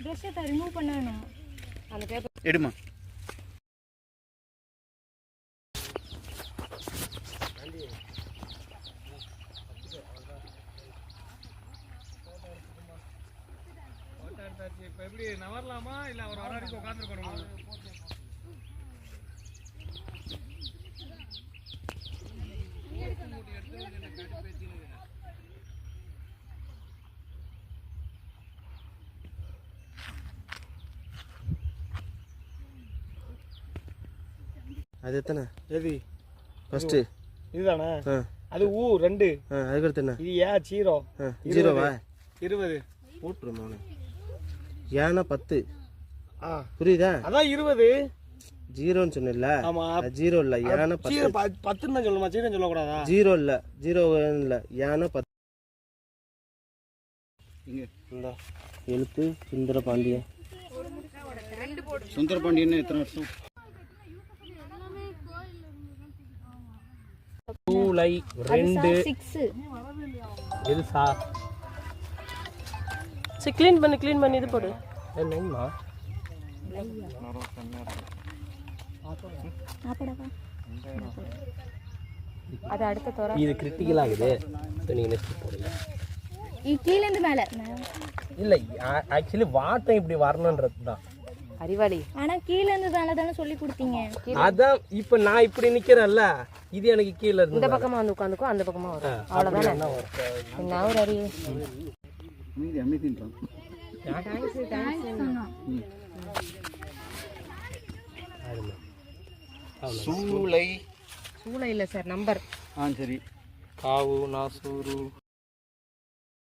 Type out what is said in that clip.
ப்ரஷ்ஷை remove பண்ணணும். அந்த paper எடுமா. இப்போ எப்படி நவரலாமா இல்லை ஒரு வரைக்கும் உட்காந்துருக்கணுமா? அது எத்தனை? எது ஃபர்ஸ்ட்டு இதுதானே? அது ஊ 2. அதுக்கடுத்து என்ன? இது ஏ 0. 0வா? 20 போட்டுருமா? ஏன்னா 10. புரியுதா? அதான் 20. 0ன்னு சொன்னல. ஆமா 0 இல்ல, ஏன்னா 10. 10 தான் சொல்லணுமா? 0 சொல்லக்கூடாதா? 0 இல்ல, 0 இல்ல, ஏன்னா 10. இங்க இந்த எழுத்து சுந்தர பாண்டியன். சுந்தர பாண்டியன் எத்தனை வருஷம்? ஜூலை 2. இது சா சரி க்ளீன் பண்ணி இது போடு. என்னம்மா அது அடுத்த தோற இது கிரிட்டிக்கல் ஆகுது. ஸோ நீங்கள் நெக்ஸ்ட் போடுங்க. கீழேருந்து மேலே இல்லை, ஆக்சுவலி வாட்டம் இப்படி வரணுன்றது தான் அறிவாளி. ஆனா கீழேருந்து தானே சொல்லி கொடுத்தீங்க. அதான் இப்போ நான் இப்படி நிற்கிறேன்ல, இது எனக்கு கீழே இருந்து இந்த பக்கமாக வந்து உட்காந்துக்கோ, அந்த பக்கமாக வரும். அவ்வளோதானே. என்ன ஒரு அறிவு. சூளை சூளை இல்லை சார், நம்பர். சரி. காவு நாசூரு